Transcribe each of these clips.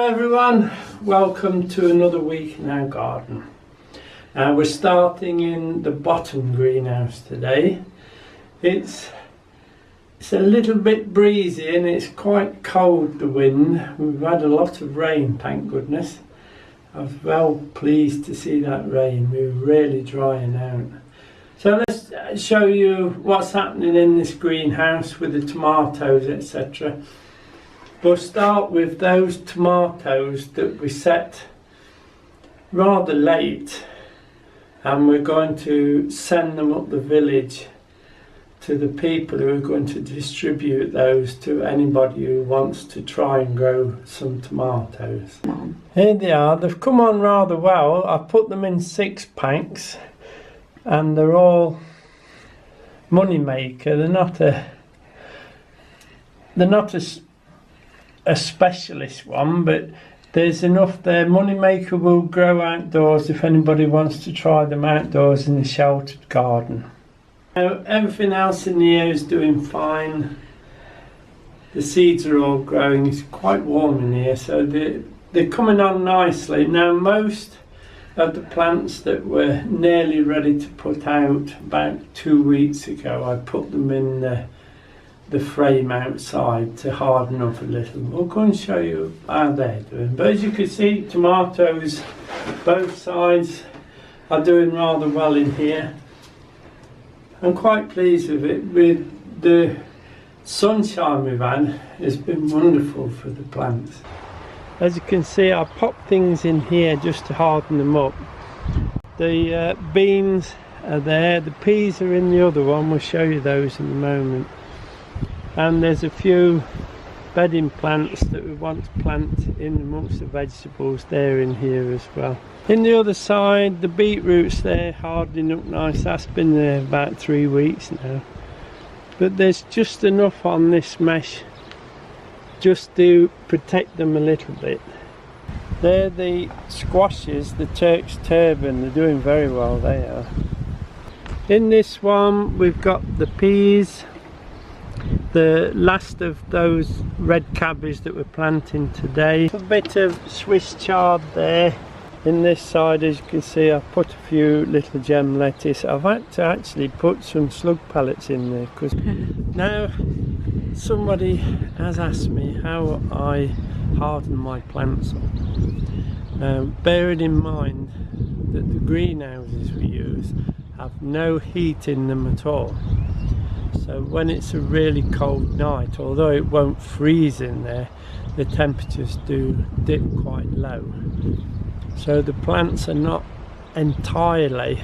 Hello everyone, welcome to another week in our garden. We're starting in the bottom greenhouse today. It's a little bit breezy and it's quite cold, the wind. We've had a lot of rain, thank goodness. I was well pleased to see that rain. We were really drying out. So let's show you what's happening in this greenhouse with the tomatoes, etc. We'll start with those tomatoes that we set rather late, and we're going to send them up the village to the people who are going to distribute those to anybody who wants to try and grow some tomatoes. Here they are. They've come on rather well. I put them in 6 packs and they're all money maker. They're not a specialist one, but there's enough there. Moneymaker will grow outdoors if anybody wants to try them outdoors in a sheltered garden. Now, everything else in the air is doing fine. The seeds are all growing. It's quite warm in here, so they're coming on nicely. Now, most of the plants that were nearly ready to put out about 2 weeks ago, I put them in the frame outside to harden up a little. We'll go and show you how they're doing. But as you can see, tomatoes both sides are doing rather well in here. I'm quite pleased with it. With the sunshine we've had, it's been wonderful for the plants. As you can see, I popped things in here just to harden them up. The beans are there, the peas are in the other one. We'll show you those in a moment. And there's a few bedding plants that we want to plant in amongst the vegetables. They're in here as well. In the other side, the beetroots there hardening up nice. That's been there about 3 weeks now. But there's just enough on this mesh just to protect them a little bit. They're the squashes, the Turk's turban. They're doing very well, they are. In this one, we've got the peas. The last of those red cabbage that we're planting today. A bit of Swiss chard there. In this side, as you can see, I've put a few little gem lettuce. I've had to actually put some slug pellets in there because now somebody has asked me how I harden my plants up. Bearing in mind that the greenhouses we use have no heat in them at all. So when it's a really cold night, although it won't freeze in there, the temperatures do dip quite low. So the plants are not entirely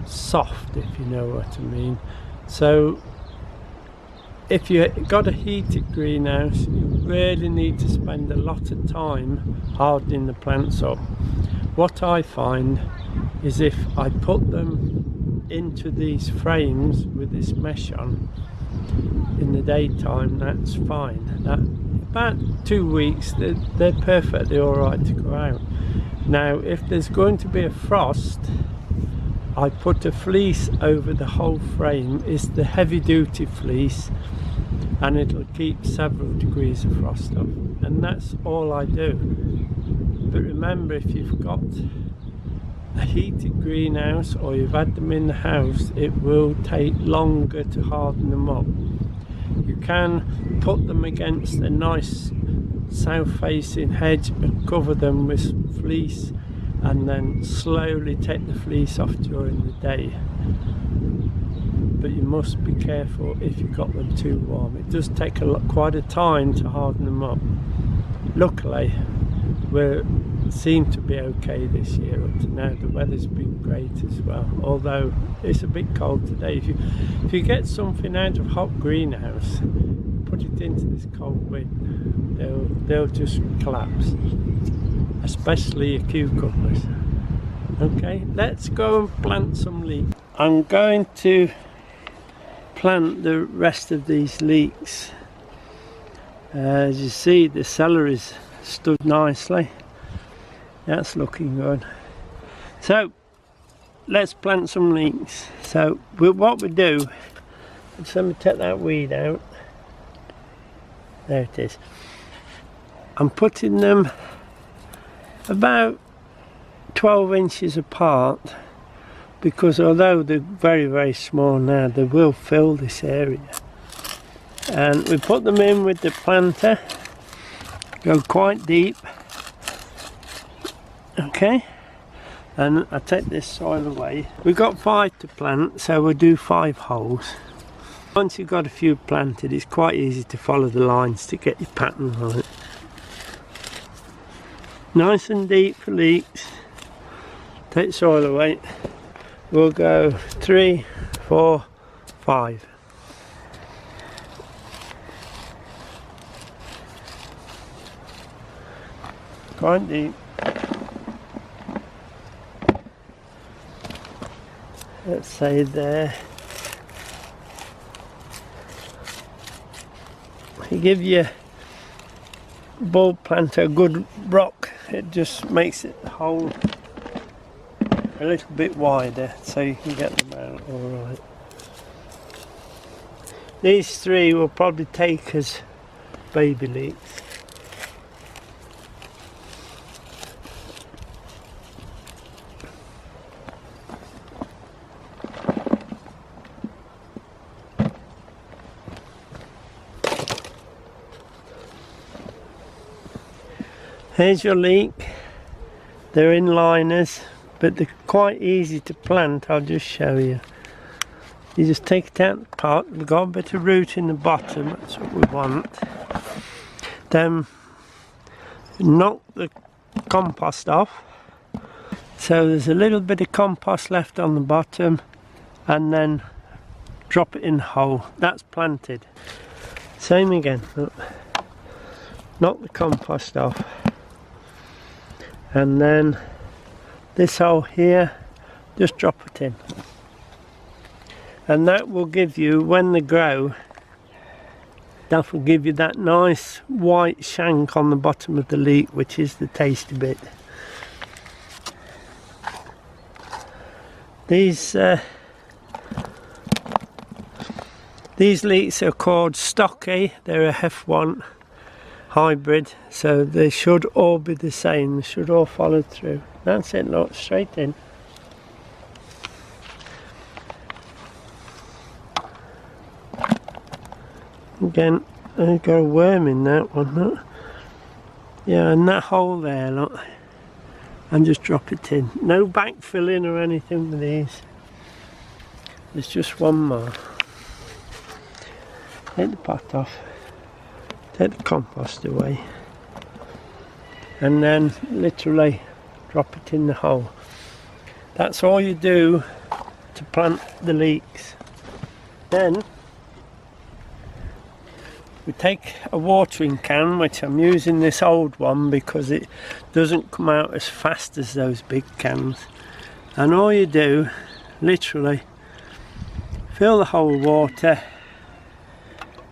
soft, if you know what I mean. So if you've got a heated greenhouse, you really need to spend a lot of time hardening the plants up. What I find is if I put them into these frames with this mesh on in the daytime, that's fine. About 2 weeks they're perfectly all right to go out. Now if there's going to be a frost, I put a fleece over the whole frame. It's the heavy duty fleece and it'll keep several degrees of frost off, and that's all I do. But remember, if you've got a heated greenhouse or you've had them in the house, it will take longer to harden them up. You can put them against a nice south facing hedge and cover them with fleece and then slowly take the fleece off during the day. But you must be careful if you've got them too warm. It does take quite a time to harden them up. Luckily we seem to be okay this year up to now. The weather's been great as well, although it's a bit cold today. If you get something out of hot greenhouse, put it into this cold wind, they'll just collapse, especially your cucumbers. Okay, let's go and plant some leeks. I'm going to plant the rest of these leeks. As you see, the celery's stood nicely. That's looking good. So let's plant some leeks. So what we do, just let me take that weed out. There it is. I'm putting them about 12 inches apart, because although they're very, very small now, they will fill this area. And we put them in with the planter, go quite deep, okay, and I take this soil away. We've got 5 to plant, so we'll do 5 holes. Once you've got a few planted, it's quite easy to follow the lines to get your pattern right. Nice and deep for leeks. Take soil away. We'll go 3, 4, 5. Quite deep. Let's say there. You give your bulb planter a good rock, it just makes it hold a little bit wider so you can get them out alright. These 3 will probably take as baby leeks. Here's your leek. They're in liners, but they're quite easy to plant. I'll just show you. You just take it out of the pot. We've got a bit of root in the bottom, that's what we want. Then knock the compost off. So there's a little bit of compost left on the bottom, and then drop it in the hole. That's planted. Same again. Look. Knock the compost off. And then this hole here, just drop it in. And that will give you, when they grow, that will give you that nice white shank on the bottom of the leek, which is the tasty bit. These leeks are called stocky. They're a F1 hybrid, so they should all be the same. They should all follow through. That's it, look, straight in. Again, I've got a worm in that one, look. Yeah, and that hole there, look, and just drop it in. No backfilling or anything with these. There's just one more. Take the pot off. Take the compost away, and then literally drop it in the hole. That's all you do to plant the leeks. Then we take a watering can, which I'm using this old one because it doesn't come out as fast as those big cans, and all you do, literally fill the hole with water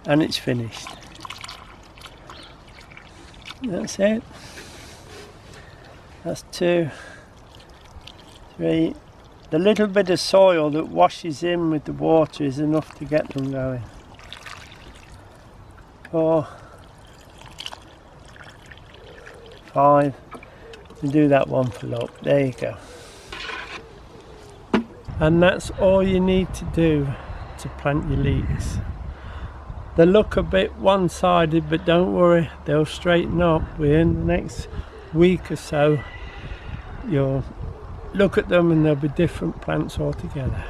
and it's finished. That's it. That's 2, 3. The little bit of soil that washes in with the water is enough to get them going. 4, 5. You do that one for luck. There you go. And that's all you need to do to plant your leeks. They look a bit one-sided, but don't worry, they'll straighten up. Within the next week or so, you'll look at them and they'll be different plants altogether.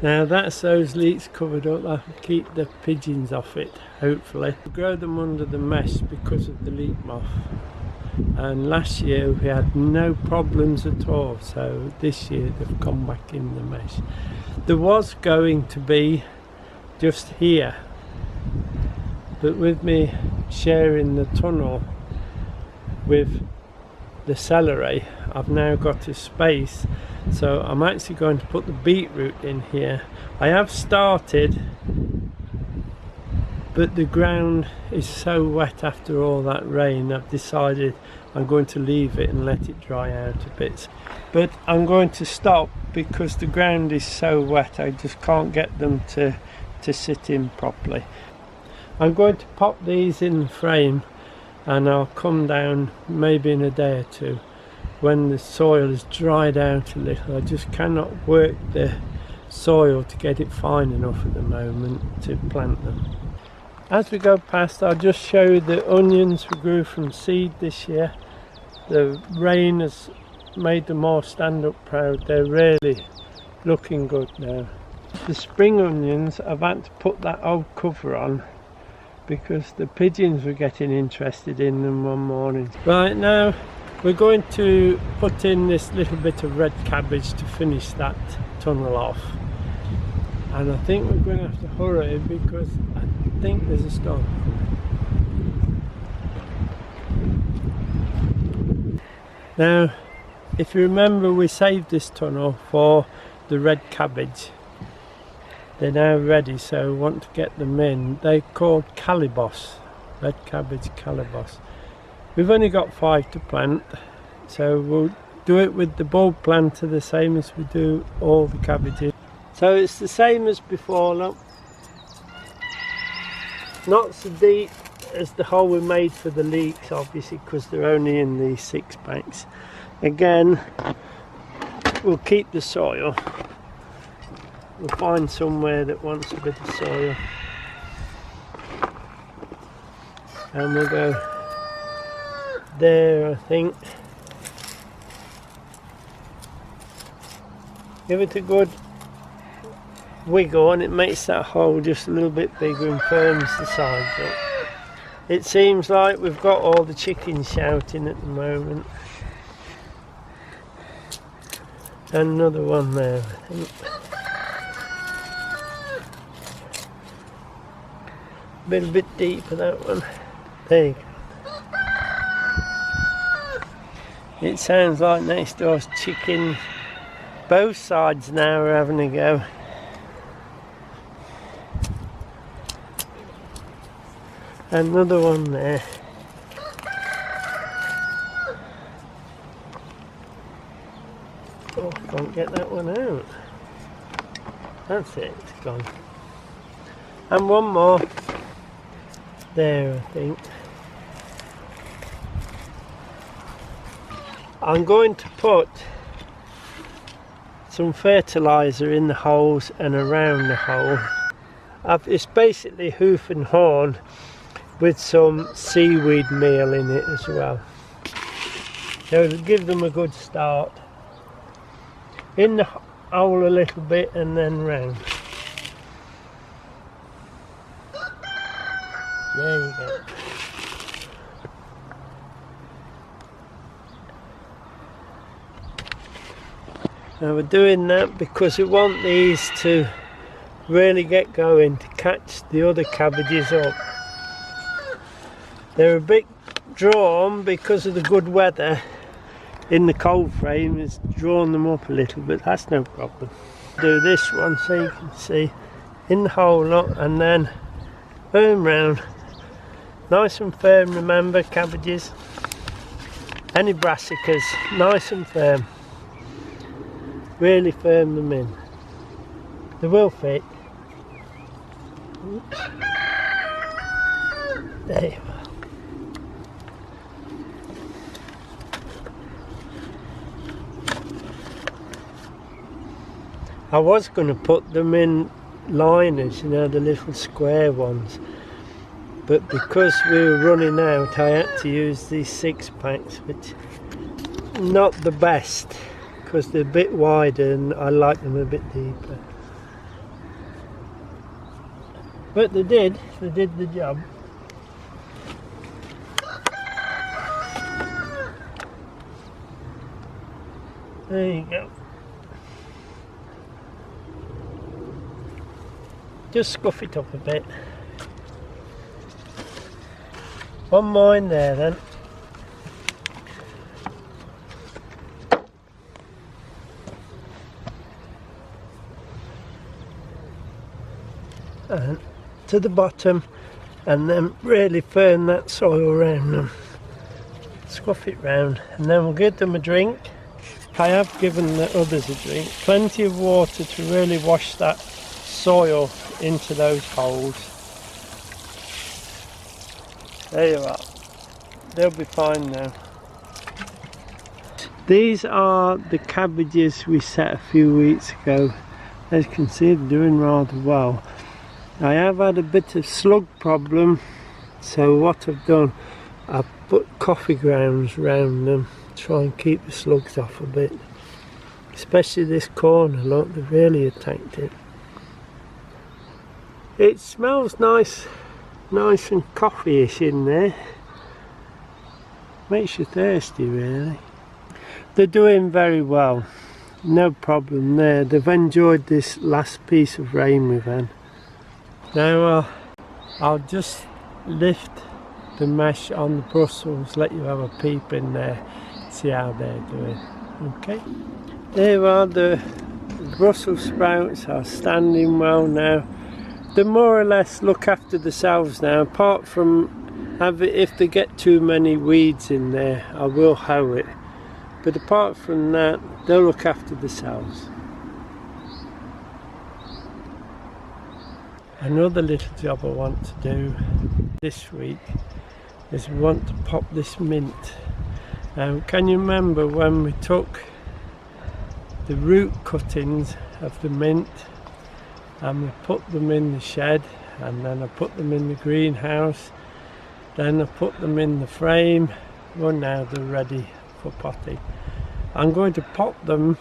Now that's those leeks covered up. That'll keep the pigeons off it, hopefully. We grow them under the mesh because of the leek moth. And last year we had no problems at all, so this year they've come back in the mesh. There was going to be just here, but with me sharing the tunnel with the celery, I've now got a space, so I'm actually going to put the beetroot in here. I have started, but the ground is so wet after all that rain, I've decided I'm going to leave it and let it dry out a bit. But I'm going to stop because the ground is so wet, I just can't get them to sit in properly. I'm going to pop these in the frame and I'll come down maybe in a day or two when the soil is dried out a little. I just cannot work the soil to get it fine enough at the moment to plant them. As we go past, I'll just show you the onions we grew from seed this year. The rain has made them all stand up proud. They're really looking good now. The spring onions, I've had to put that old cover on because the pigeons were getting interested in them one morning. Right, now we're going to put in this little bit of red cabbage to finish that tunnel off. And I think we're going to have to hurry because I think there's a storm coming. Now, if you remember, we saved this tunnel for the red cabbage. They're now ready, so we want to get them in. They're called calibos, red cabbage calibos. We've only got 5 to plant, so we'll do it with the bulb planter the same as we do all the cabbages. So it's the same as before, look. Not so deep as the hole we made for the leeks, obviously, because they're only in these 6 banks. Again, we'll keep the soil. We'll find somewhere that wants a bit of soil. And we'll go there, I think. Give it a good wiggle and it makes that hole just a little bit bigger and firms the sides up. It seems like we've got all the chickens shouting at the moment. Another one there, I think. A bit deeper, that one. There you go. It sounds like next door's chicken. Both sides now are having a go. Another one there. Oh, I can't get that one out. That's it, it's gone. And one more. There, I think. I'm going to put some fertiliser in the holes and around the hole. It's basically hoof and horn with some seaweed meal in it as well. So it'll give them a good start. In the hole a little bit and then round. There you go. Now we're doing that because we want these to really get going, to catch the other cabbages up. They're a bit drawn because of the good weather in the cold frame. It's drawn them up a little, but that's no problem. Do this one so you can see in the hole up and then firm round. Nice and firm, remember, cabbages. Any brassicas, nice and firm. Really firm them in. They will fit. Oops. There you are. I was going to put them in liners, you know, the little square ones. But because we were running out, I had to use these 6 packs, which not the best because they're a bit wider and I like them a bit deeper. But they did the job. There you go. Just scuff it up a bit. One more in there then. And to the bottom, and then really firm that soil around them. Scuff it round, and then we'll give them a drink. I have given the others a drink. Plenty of water to really wash that soil into those holes. There you are. they'll be fine now. These are the cabbages we set a few weeks ago. As you can see, they're doing rather well. I have had a bit of slug problem, so what I've done, I've put coffee grounds around them, try and keep the slugs off a bit. Especially this corner, look, they've really attacked it. It smells nice and coffee-ish in there. Makes you thirsty, really. They're doing very well, no problem there. They've enjoyed this last piece of rain we've had. Now I'll just lift the mesh on the Brussels, let you have a peep in there, see how they're doing. Okay, there are the Brussels sprouts are standing well now. They more or less look after themselves now, apart from if they get too many weeds in there, I will hoe it. But apart from that, they'll look after themselves. Another little job I want to do this week is we want to pop this mint. Now, can you remember when we took the root cuttings of the mint and we put them in the shed, and then I put them in the greenhouse, then I put them in the frame. Well, now they're ready for potting. I'm going to pop them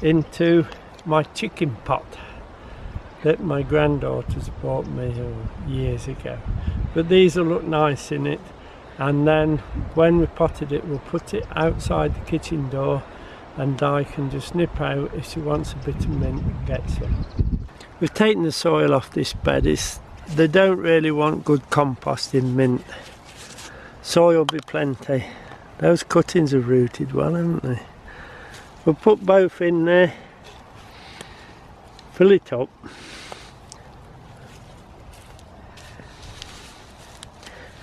into my chicken pot that my granddaughters bought me years ago. But these will look nice in it, and then when we potted it, we'll put it outside the kitchen door, and Di can just nip out if she wants a bit of mint and get some. We've taken the soil off this bed. They don't really want good compost in mint. Soil will be plenty. Those cuttings are rooted well, haven't they? We'll put both in there, fill it up,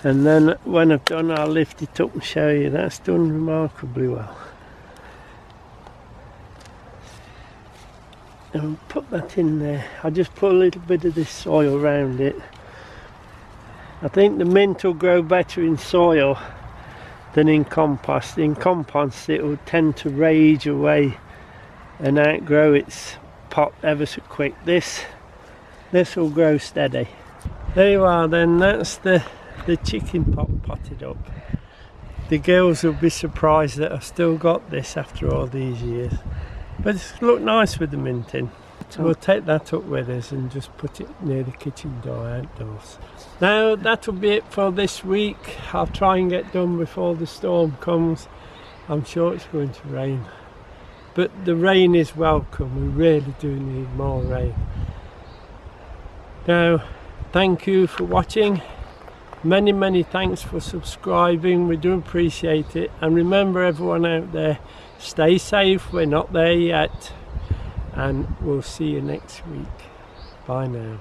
and then when I've done, I'll lift it up and show you. That's done remarkably well. And we'll put that in there. I just put a little bit of this soil around it. I think the mint will grow better in soil than in compost. In compost it will tend to rage away and outgrow its pot ever so quick. This will grow steady. There you are then, that's the chicken pot potted up. The girls will be surprised that I've still got this after all these years. But it's looked nice with the mint in. So we'll take that up with us and just put it near the kitchen door outdoors. Now that'll be it for this week. I'll try and get done before the storm comes. I'm sure it's going to rain. But the rain is welcome. We really do need more rain. Now, thank you for watching. Many thanks for subscribing. We do appreciate it. And remember, everyone out there, stay safe. We're not there yet. And we'll see you next week. Bye now.